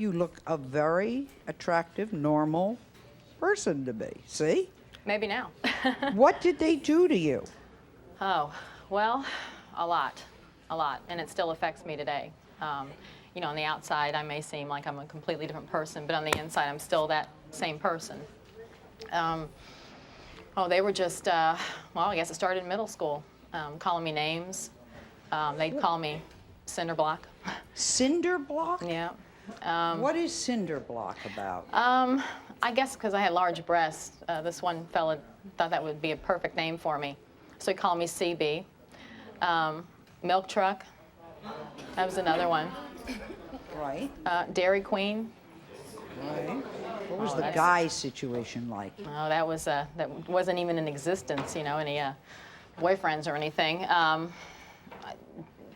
You look a very attractive, normal person to me. See? Maybe now. What did they do to you? Oh, well, a lot, and it still affects me today. You know, on the outside, I may seem like I'm a completely different person, but on the inside, I'm still that same person. Oh, they were just, well, I guess it started in middle school, calling me names. They'd call me cinder block. Cinder block? Yeah. What is cinder block about? I guess because I had large breasts, this one fella thought that would be a perfect name for me. So he called me CB. Milk truck, that was another one. Right. Dairy Queen. Right. What was the guy situation like? Oh, that wasn't even in existence, you know, any boyfriends or anything.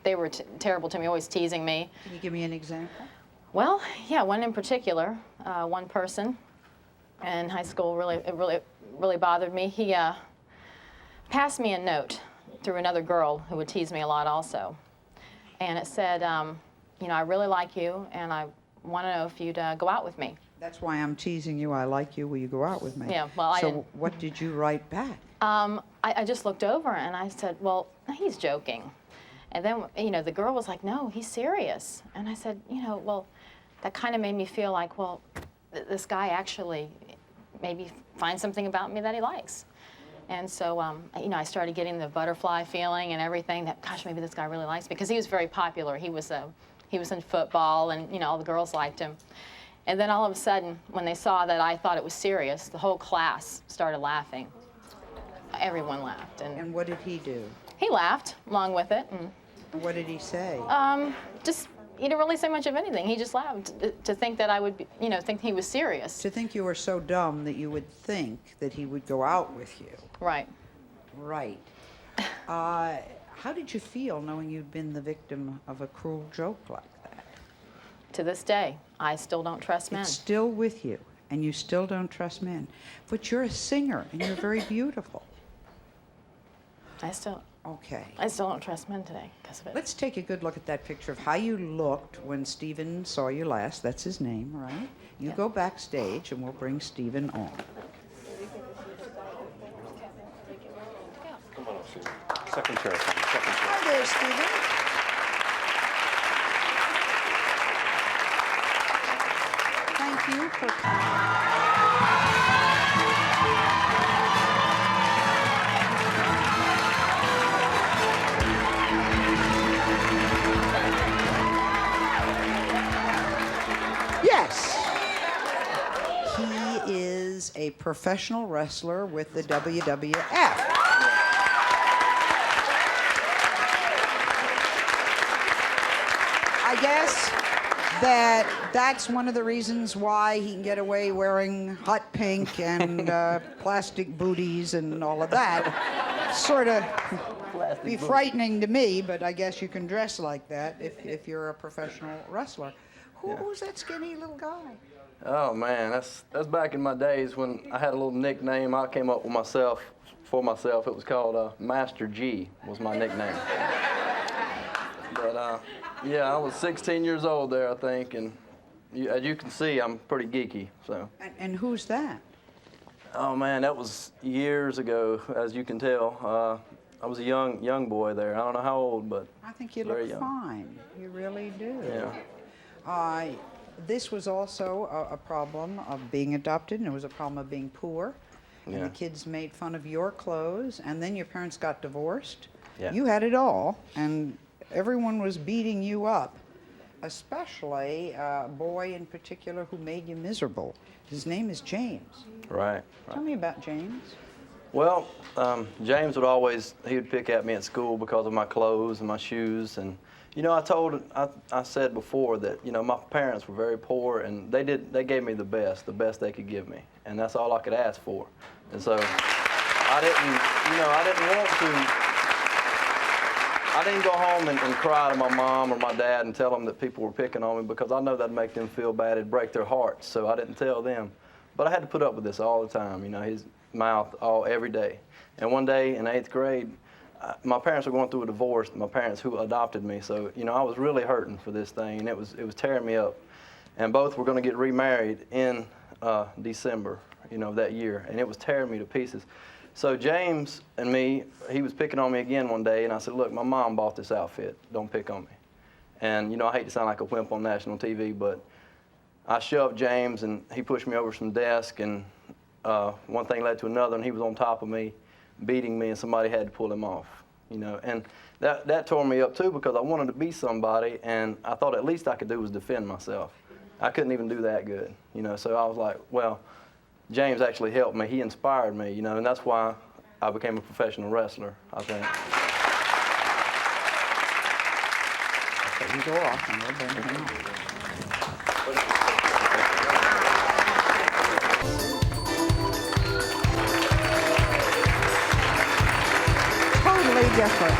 They were terrible to me, always teasing me. Can you give me an example? Well, yeah, one in particular, one person in high school really bothered me. He passed me a note through another girl who would tease me a lot also. And it said, you know, I really like you, and I want to know if you'd go out with me. That's why I'm teasing you. I like you. Will you go out with me? Yeah, well, So what did you write back? I just looked over and I said, well, he's joking. And then, you know, the girl was like, no, he's serious. And I said, you know, well, that kind of made me feel like, well, this guy actually maybe finds something about me that he likes. And so, you know, I started getting the butterfly feeling and everything that, gosh, maybe this guy really likes me, because he was very popular. He was in football, and, you know, all the girls liked him. And then all of a sudden, when they saw that I thought it was serious, the whole class started laughing. Everyone laughed. And what did he do? He laughed along with it. And, what did he say? just, he didn't really say much of anything. He just laughed to think that I would, you know, think he was serious. To think you were so dumb that you would think that he would go out with you. Right. Right. How did you feel knowing you'd been the victim of a cruel joke like that? To this day, I still don't trust men. It's still with you, and you still don't trust men. But you're a singer, and you're very beautiful. I still don't trust men today because of it. Let's take a good look at that picture of how you looked when Stephen saw you last. That's his name, right? You go backstage, and we'll bring Stephen on. Come on, Stephen. Second chair. Second chair. Hi there, Stephen. Thank you for coming. Yes. He is a professional wrestler with the WWF. I guess that's one of the reasons why he can get away wearing hot pink and plastic booties and all of that. Sort of be frightening to me, but I guess you can dress like that if you're a professional wrestler. Who's that skinny little guy? Oh man, that's back in my days when I had a little nickname I came up with for myself. It was called Master G was my nickname. But yeah, I was 16 years old there, I think, and as you can see, I'm pretty geeky. So. And who's that? Oh man, that was years ago, as you can tell. I was a young boy there. I don't know how old, but I think you very look young. fine. You really do. Yeah. This was also a problem of being adopted, and it was a problem of being poor. Yeah. And the kids made fun of your clothes, and then your parents got divorced. Yeah. You had it all, and everyone was beating you up, especially a boy in particular who made you miserable. His name is James. Right. Tell me about James. Well, James would pick at me at school because of my clothes and my shoes. And, you know, I said before that, you know, my parents were very poor, and they gave me the best they could give me. And that's all I could ask for. And so I didn't go home and cry to my mom or my dad and tell them that people were picking on me, because I know that'd make them feel bad. It'd break their hearts. So I didn't tell them. But I had to put up with this all the time, you know, his mouth every day. And one day in 8th grade, my parents were going through a divorce, my parents who adopted me. So, you know, I was really hurting for this thing, and it was tearing me up. and both were going to get remarried in December, that year, and it was tearing me to pieces. So James and me, he was picking on me again one day, and I said, look, my mom bought this outfit. Don't pick on me. And, I hate to sound like a wimp on national TV, but I shoved James, and he pushed me over some desk, and one thing led to another, and he was on top of me, beating me, and somebody had to pull him off, And that tore me up, too, because I wanted to be somebody, and I thought at least I could do was defend myself. I couldn't even do that good, So I was like, well, James actually helped me. He inspired me, and that's why I became a professional wrestler, I think. You go off and we'll bring him on. Totally different.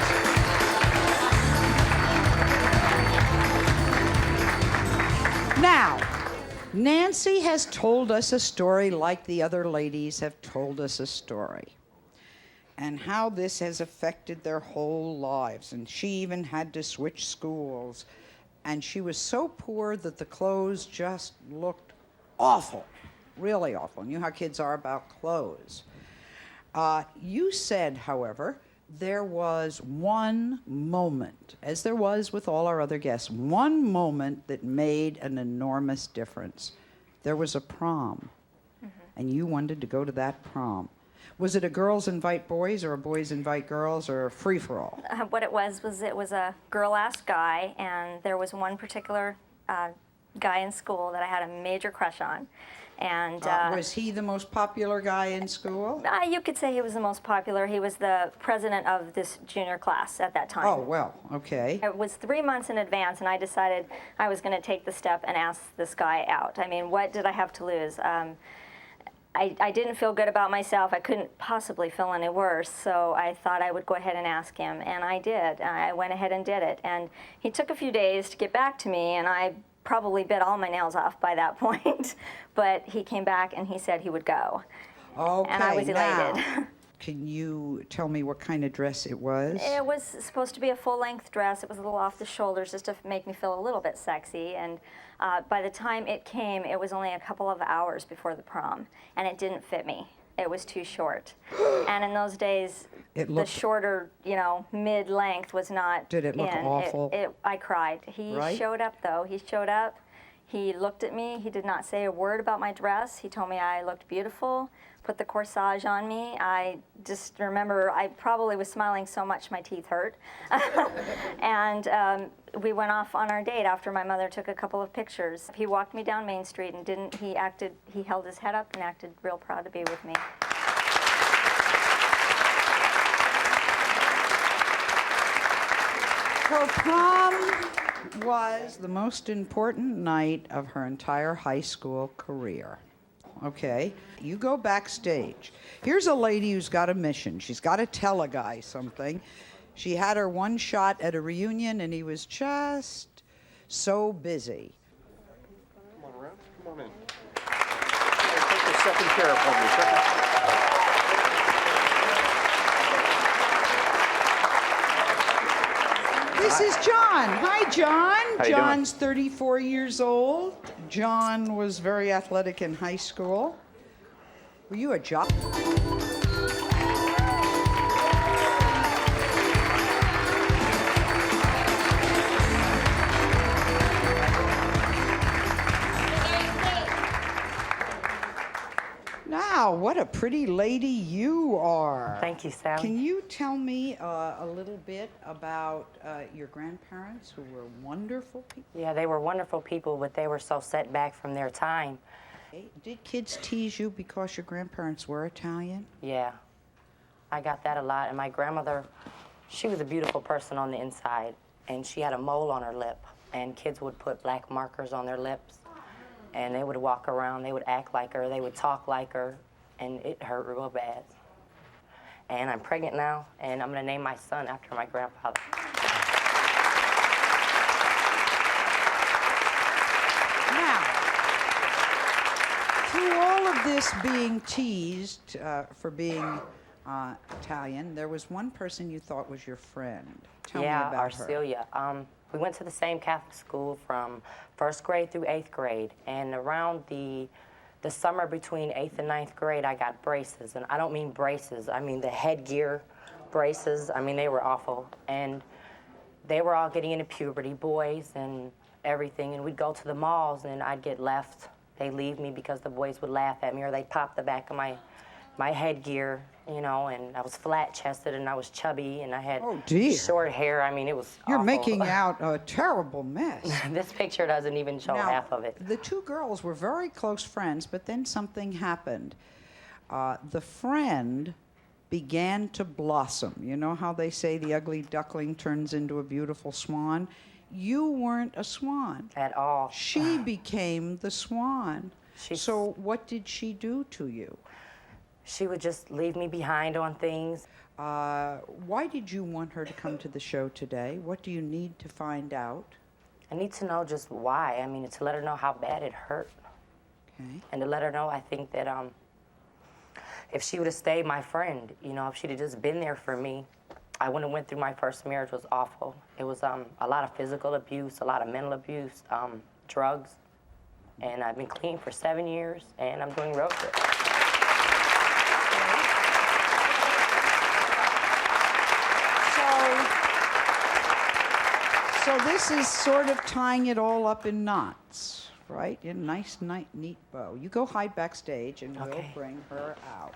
Now, Nancy has told us a story like the other ladies have told us a story, and how this has affected their whole lives. And she even had to switch schools. And she was so poor that the clothes just looked awful, really awful. And you know how kids are about clothes. You said, however, there was one moment, as there was with all our other guests, one moment that made an enormous difference. There was a prom, and you wanted to go to that prom. Was it a girls invite boys or a boys invite girls or a free-for-all? What it was a girl asked guy, and there was one particular guy in school that I had a major crush on. And was he the most popular guy in school? You could say he was the most popular. He was the president of this junior class at that time. Oh, well, okay. It was 3 months in advance, and I decided I was going to take the step and ask this guy out. I mean, what did I have to lose? I didn't feel good about myself. I couldn't possibly feel any worse, so I thought I would go ahead and ask him, and I did. I went ahead and did it, and he took a few days to get back to me, and I probably bit all my nails off by that point, but he came back and he said he would go. Okay, and I was elated. now, can you tell me what kind of dress it was? It was supposed to be a full-length dress. It was a little off the shoulders just to make me feel a little bit sexy, and by the time it came, it was only a couple of hours before the prom, and it didn't fit me. It was too short. And in those days, the shorter, mid-length was not Did it look in. awful? I cried. He showed up, though. He showed up. He looked at me. He did not say a word about my dress. He told me I looked beautiful, put the corsage on me. I just remember I probably was smiling so much my teeth hurt. And we went off on our date after my mother took a couple of pictures. He walked me down Main Street and he held his head up and acted real proud to be with me. Her prom was the most important night of her entire high school career. Okay, you go backstage. Here's a lady who's got a mission. She's got to tell a guy something. She had her one shot at a reunion, and he was just so busy. Come on around. Come on in. Take the second chair for me. This is John. Hi, John. How you John's 34 years old. John was very athletic in high school. Were you a jock? Now, what a pretty lady you are. Thank you, Sally. Can you tell me a little bit about your grandparents, who were wonderful people? Yeah, they were wonderful people, but they were so set back from their time. Did kids tease you because your grandparents were Italian? Yeah, I got that a lot. And my grandmother, she was a beautiful person on the inside, and she had a mole on her lip, and kids would put black markers on their lips, and they would walk around, they would act like her, they would talk like her, and it hurt real bad. And I'm pregnant now, and I'm gonna name my son after my grandfather. Now, through all of this being teased for being Italian, there was one person you thought was your friend. Tell me about her. Arcelia. We went to the same Catholic school from 1st grade through 8th grade, and around the summer between 8th and 9th grade, I got braces, and I don't mean braces, I mean the headgear braces. I mean, they were awful, and they were all getting into puberty, boys and everything, and we'd go to the malls, and I'd get left. They'd leave me because the boys would laugh at me, or they'd pop the back of my headgear, you know, and I was flat-chested, and I was chubby, and I had short hair. I mean, it was You're awful. making out a terrible mess. This picture doesn't even show Now, half of it. the two girls were very close friends, but then something happened. The friend began to blossom. You know how they say the ugly duckling turns into a beautiful swan? You weren't a swan. At all. She became the swan. So what did she do to you? She would just leave me behind on things. Why did you want her to come to the show today? What do you need to find out? I need to know just why. I mean, to let her know how bad it hurt. Okay. And to let her know, I think that if she would have stayed my friend, you know, if she'd have just been there for me, I wouldn't have went through my first marriage. It was awful. It was a lot of physical abuse, a lot of mental abuse, drugs. And I've been clean for 7 years, and I'm doing road trips. So this is sort of tying it all up in knots, right? In a nice, neat bow. You go hide backstage, and we'll bring her out.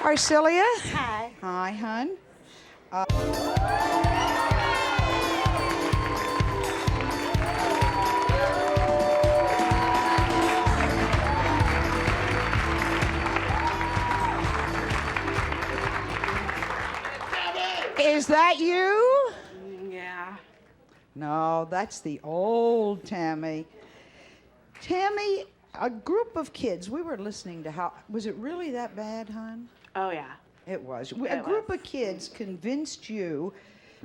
Arcelia? Hi. Hi, hun. Is that you? Yeah. No, that's the old Tammy. Tammy, a group of kids, we were listening to how, was it really that bad, hon? Oh, yeah. It was. A group of kids convinced you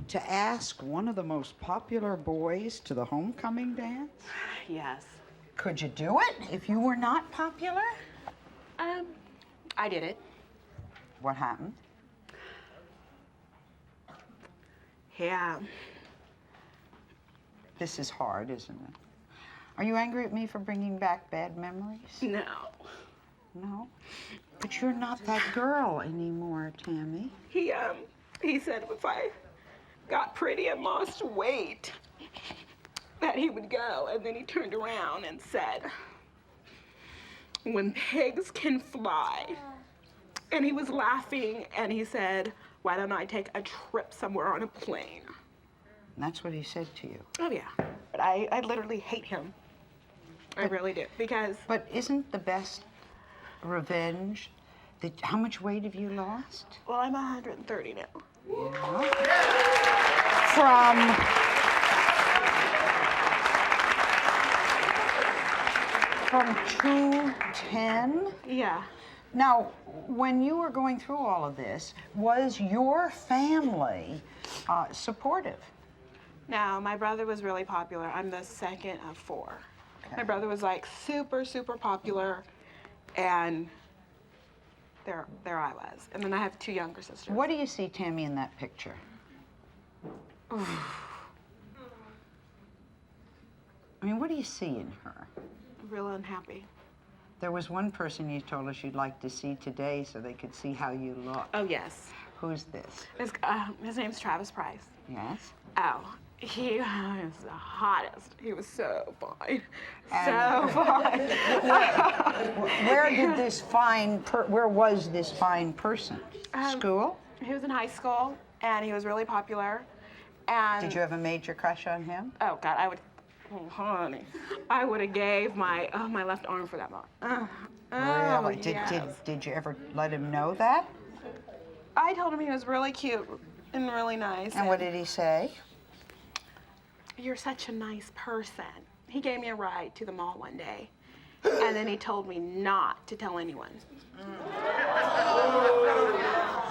to ask one of the most popular boys to the homecoming dance? Yes. Could you do it if you were not popular? I did it. What happened? Yeah. This is hard, isn't it? Are you angry at me for bringing back bad memories? No. No? But you're not that girl anymore, Tammy. He said if I got pretty and lost weight, that he would go. And then he turned around and said, when pigs can fly. And he was laughing, and he said, why don't I take a trip somewhere on a plane? And that's what he said to you. Oh, yeah. But I literally hate him. I really do, because... But isn't the best revenge how much weight have you lost? Well, I'm 130 now. Yeah. From 210? Yeah. Now, when you were going through all of this, was your family supportive? No, my brother was really popular. I'm the second of four. Okay. My brother was like super, super popular, and there I was. And then I have two younger sisters. What do you see, Tammy, in that picture? I mean, what do you see in her? Real unhappy. There was one person you told us you'd like to see today so they could see how you look. Oh, yes. Who's this? His name's Travis Price. Yes? Oh, he was the hottest. He was so fine. So fine. Where was this fine person? School? He was in high school, and he was really popular. And did you have a major crush on him? Oh, God, honey, I would have gave my left arm for that man. Really? Yes. Did you ever let him know that? I told him he was really cute and really nice. And what did he say? You're such a nice person. He gave me a ride to the mall one day, and then he told me not to tell anyone.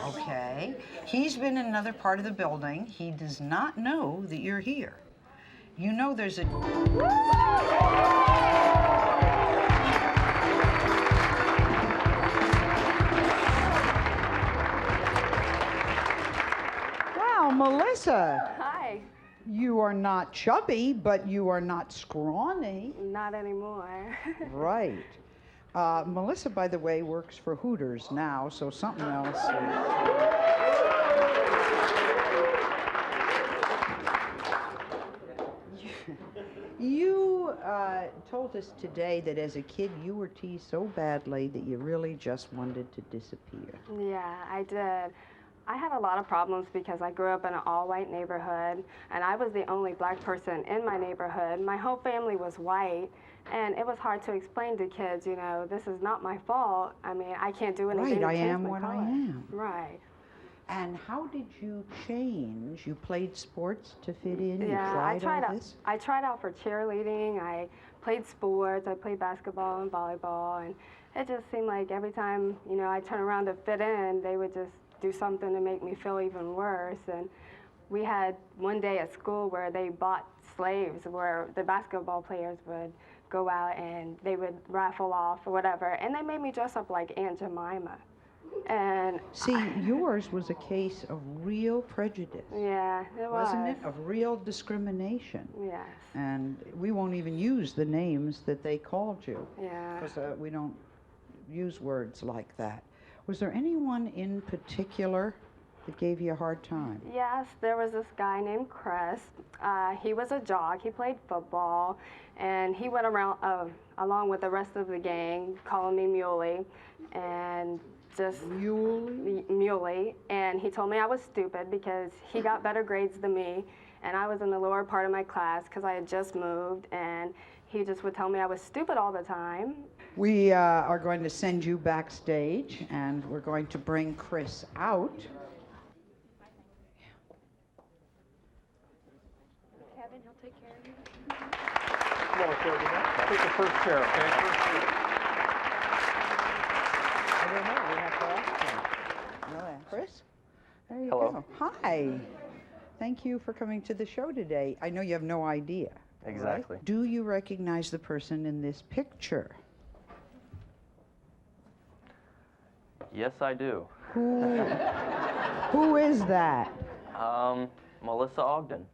Okay. He's been in another part of the building. He does not know that you're here. You know there's a... Wow, Melissa, Hi. you are not chubby, but you are not scrawny. Not anymore. Right. Melissa, by the way, works for Hooters now, so something else. You told us today that as a kid you were teased so badly that you really just wanted to disappear. Yeah, I did. I had a lot of problems because I grew up in an all-white neighborhood, and I was the only black person in my neighborhood. My whole family was white, and it was hard to explain to kids, you know, this is not my fault. I mean, I can't do anything Right, to I change am my what color. I am. Right. And how did you change? You played sports to fit in? You Yeah, tried all this? I tried out for cheerleading. I played sports. I played basketball and volleyball, and it just seemed like every time, you know, I turned around to fit in, they would just do something to make me feel even worse. And we had one day at school where they bought slaves, where the basketball players would go out and they would raffle off or whatever, and they made me dress up like Aunt Jemima. And See, yours was a case of real prejudice. yeah, it was. Wasn't it? Of real discrimination. Yes. And we won't even use the names that they called you. Yeah. Because we don't use words like that. Was there anyone in particular that gave you a hard time? Yes, there was this guy named Chris. He was a jock. He played football, and he went around along with the rest of the gang, calling me Muley, and just Muley. And he told me I was stupid because he got better grades than me, and I was in the lower part of my class because I had just moved, and he just would tell me I was stupid all the time. We are going to send you backstage, and we're going to bring Chris out. Kevin, he'll take care of you. Come on, Kevin. Take the first chair, okay? I don't know. We have to ask him. No, Chris? There you Hello. go. Hi. Thank you for coming to the show today. I know you have no idea. Exactly. Right? Do you recognize the person in this picture? Yes, I do. Who is that? Melissa Ogden.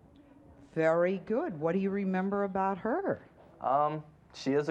Very good. What do you remember about her? She is a